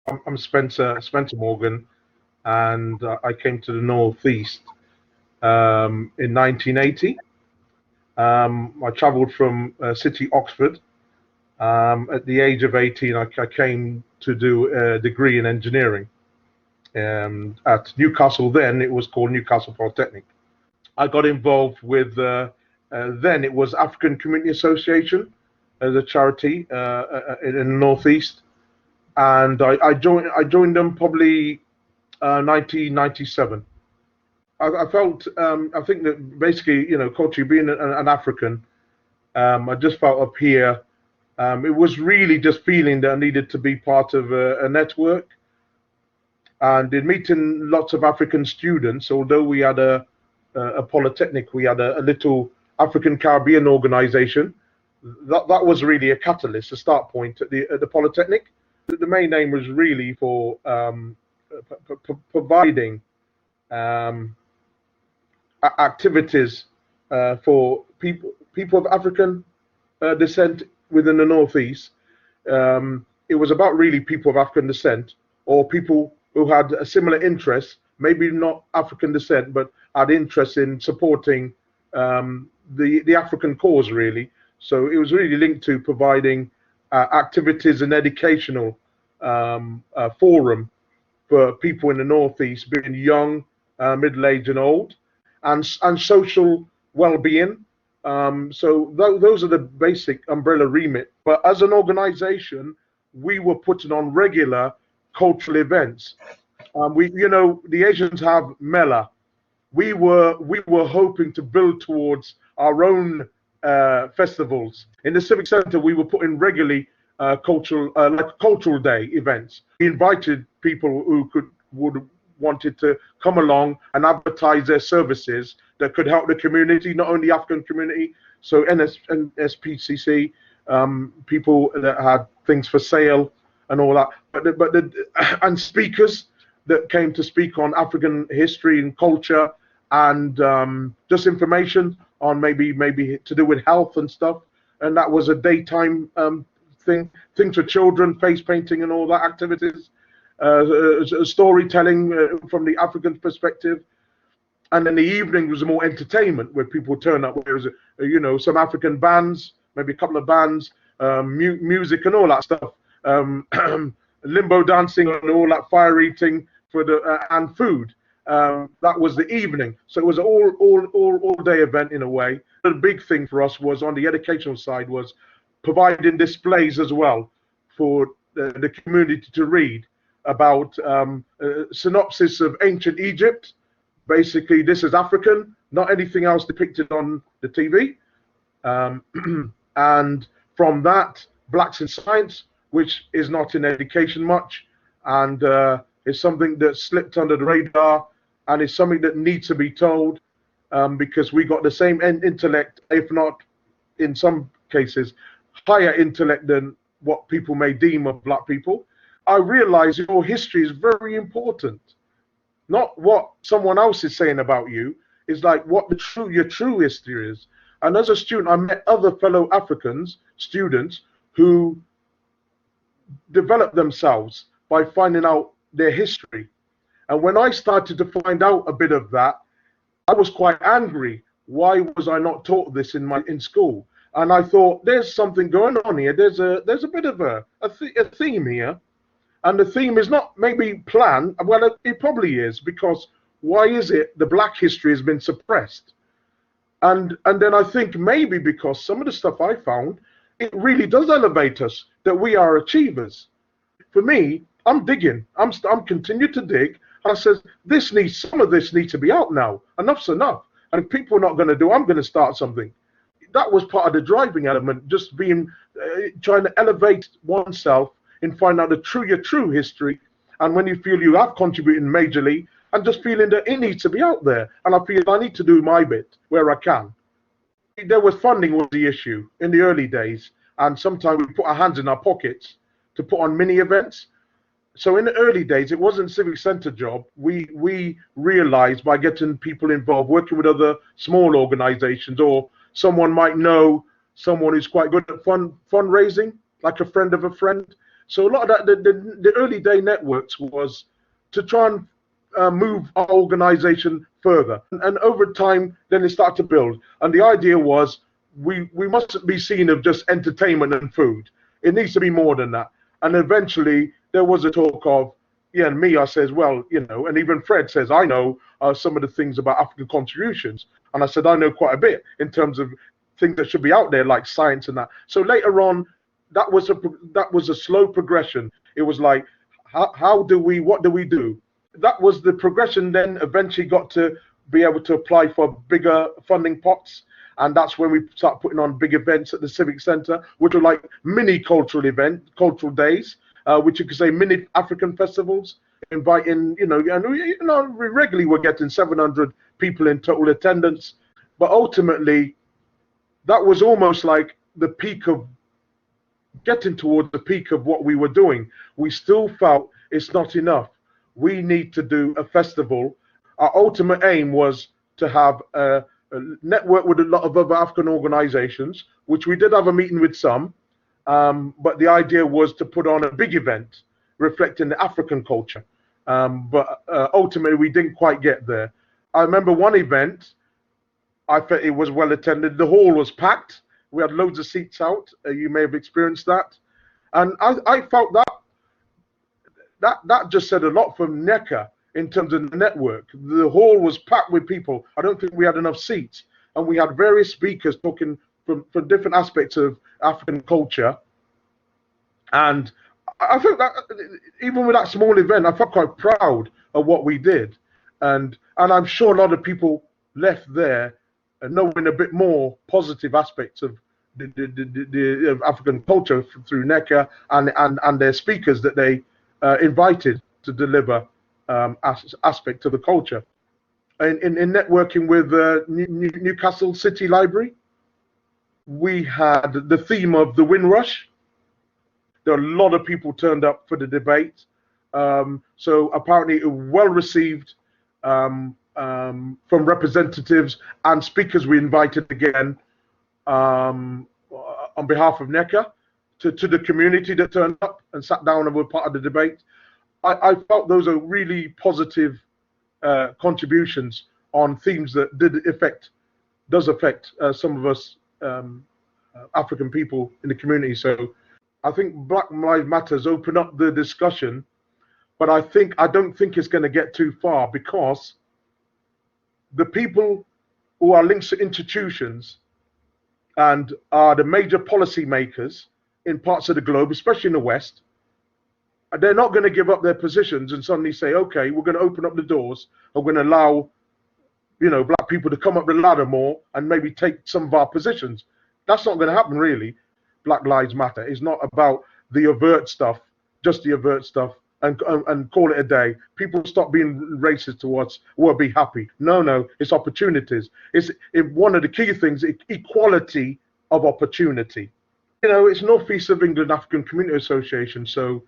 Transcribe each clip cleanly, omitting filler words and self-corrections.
I'm Spencer Morgan, and I came to the Northeast in 1980. I travelled from city Oxford. At the age of 18, I came to do a degree in engineering at Newcastle. Then it was called Newcastle Polytechnic. I got involved with then it was African Community Association as a charity in the Northeast, and I joined them probably 1997. I felt I think that basically, culturally being an African, I just felt up here. It was really just feeling that I needed to be part of a network, and in meeting lots of African students. Although we had a polytechnic, we had a little African Caribbean organization. That was really a catalyst, a start point at the polytechnic. The main aim was really for providing activities for people of African descent within the Northeast. It was about really people of African descent, or people who had a similar interest, maybe not African descent, but had interest in supporting the African cause, really. So it was really linked to providing activities and educational forum for people in the Northeast, being young, middle-aged, and old, and social well-being. So those are the basic umbrella remit. But as an organization, we were putting on regular cultural events. The Asians have Mela. We were hoping to build towards our own festivals. In the Civic Center, we were putting regularly cultural day events. We invited people who wanted to come along and advertise their services that could help the community, not only the African community. So SPCC, people that had things for sale and all that, and speakers that came to speak on African history and culture, and just information on maybe to do with health and stuff. And that was a daytime things for children, face painting and all that activities, storytelling from the African perspective. And then the evening was more entertainment, where people turn up. There was, some African bands, maybe a couple of bands, music and all that stuff, limbo dancing and all that, fire eating for and food. That was the evening. So it was an all day event in a way. The big thing for us was on the educational side was providing displays as well for the community to read about synopsis of ancient Egypt. Basically, this is African, not anything else depicted on the TV. And from that, Blacks in Science, which is not in education much, and is something that slipped under the radar, and is something that needs to be told, because we got the same intellect, if not in some cases higher intellect than what people may deem of Black people. I realize your history is very important. Not what someone else is saying about you, is like what your true history is. And as a student, I met other fellow Africans, students, who developed themselves by finding out their history. And when I started to find out a bit of that, I was quite angry. Why was I not taught this in school? And I thought, there's something going on here. There's a bit of a theme here. And the theme is not maybe planned. Well, it probably is, because why is it the Black history has been suppressed? And then I think maybe because some of the stuff I found, it really does elevate us, that we are achievers. For me, I'm digging. I'm continuing to dig. And I says, some of this needs to be out now. Enough's enough. And if people are not going to do, I'm going to start something. That was part of the driving element, just being trying to elevate oneself and find out your true history. And when you feel you have contributed majorly, and just feeling that it needs to be out there. And I feel I need to do my bit where I can. There was funding was the issue in the early days. And sometimes we put our hands in our pockets to put on mini events. So in the early days, it wasn't a civic center job. We realized by getting people involved, working with other small organizations, or someone might know someone who's quite good at fundraising, like a friend of a friend. So a lot of that, the early day networks was to try and move our organization further. And over time, then it started to build. And the idea was we mustn't be seen of just entertainment and food. It needs to be more than that. And eventually there was a talk of, yeah, and me, I says, well, you know, and even Fred says, I know some of the things about African contributions. And I said, I know quite a bit in terms of things that should be out there, like science and that. So later on, that was a slow progression. It was like, what do we do? That was the progression. Then eventually got to be able to apply for bigger funding pots. And that's when we start putting on big events at the Civic Centre, which are like mini cultural days, which you could say mini African festivals, inviting, you know, and we regularly were getting 700 people in total attendance. But ultimately, that was almost like the peak of getting towards the peak of what we were doing. We still felt it's not enough. We need to do a festival. Our ultimate aim was to have a network with a lot of other African organizations, which we did have a meeting with some, but the idea was to put on a big event reflecting the African culture. But ultimately, we didn't quite get there. I remember one event, I felt it was well attended. The hall was packed. We had loads of seats out. You may have experienced that. And I felt that just said a lot from NEEACA in terms of the network. The hall was packed with people. I don't think we had enough seats. And we had various speakers talking from different aspects of African culture. And I think that even with that small event, I felt quite proud of what we did. And I'm sure a lot of people left there knowing a bit more positive aspects of the African culture through NEEACA and their speakers that they invited to deliver aspect of the culture. In networking with Newcastle City Library, we had the theme of the Windrush. There were a lot of people turned up for the debate. So apparently it was well received from representatives and speakers we invited again on behalf of NEEACA to the community that turned up and sat down and were part of the debate. I felt those are really positive contributions on themes that does affect some of us African people in the community. So I think Black Lives Matters open up the discussion, but I don't think it's going to get too far, because the people who are linked to institutions and are the major policy makers in parts of the globe, especially in the West, they're not going to give up their positions and suddenly say, okay, we're going to open up the doors and we're going to allow, you know, black people to come up the ladder more and maybe take some of our positions. That's not going to happen, really. Black Lives Matter is not about the overt stuff, just the overt stuff, and call it a day. People stop being racist towards, well, be happy. No, it's opportunities. It's one of the key things, equality of opportunity. You know, it's Northeast of England African Community Association, so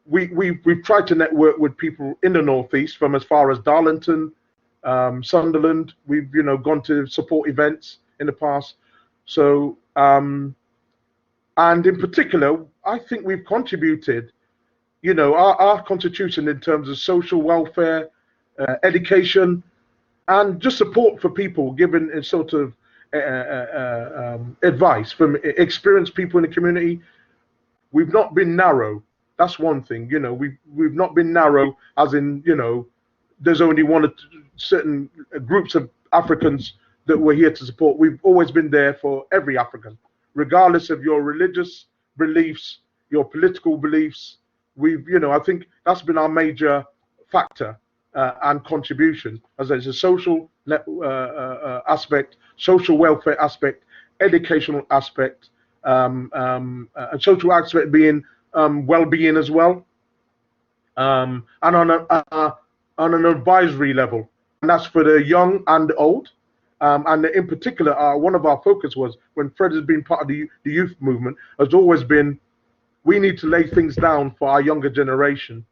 we've tried to network with people in the Northeast from as far as Darlington, Sunderland. We've, you know, gone to support events in the past. So, and in particular, I think we've contributed, you know, our contribution in terms of social welfare, education, and just support for people, giving a sort of advice from experienced people in the community. We've not been narrow. That's one thing, you know, we've not been narrow as in, you know, there's only one or certain groups of Africans that we're here to support. We've always been there for every African, regardless of your religious beliefs, your political beliefs. We've, you know, I think that's been our major factor and contribution, as there's a social aspect, social welfare aspect, educational aspect, and social aspect being well-being as well, and on an advisory level, and that's for the young and the old. And in particular, one of our focus was, when Fred has been part of the youth movement, has always been, we need to lay things down for our younger generation.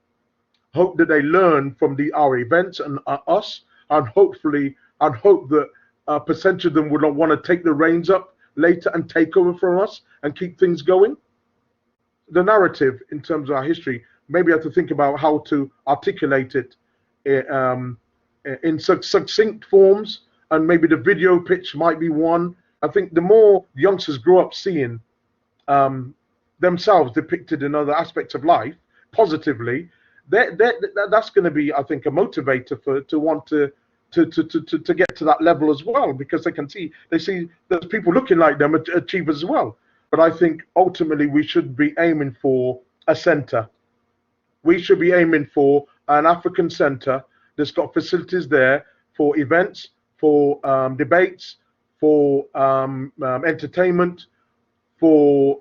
Hope that they learn from our events and us, and hope that a percentage of them would not want to take the reins up later and take over from us and keep things going. the narrative in terms of our history. Maybe have to think about how to articulate it in succinct forms, and maybe the video pitch might be one. I think the more youngsters grow up seeing um, themselves depicted in other aspects of life positively, that's going to be, I think, a motivator for to want to get to that level as well, because they see there's people looking like them achieve as well. But I think ultimately we should be aiming for a center. We should be aiming for an African center that's got facilities there for events, for debates, for entertainment, for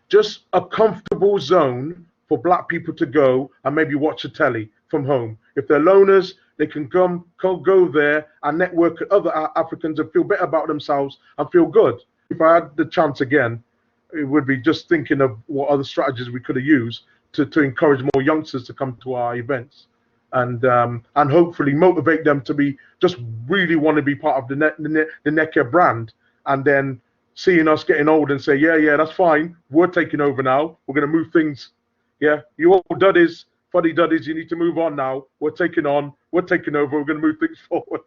just a comfortable zone for black people to go and maybe watch a telly from home. If they're loners, they can go there and network with other Africans and feel better about themselves and feel good. If I had the chance again, it would be just thinking of what other strategies we could have used to encourage more youngsters to come to our events, and hopefully motivate them to be just really want to be part of the NEEACA brand, and then seeing us getting old and say, yeah, that's fine, we're taking over now, we're going to move things. Yeah, you old duddies, fuddy duddies, you need to move on now. We're taking over, we're going to move things forward.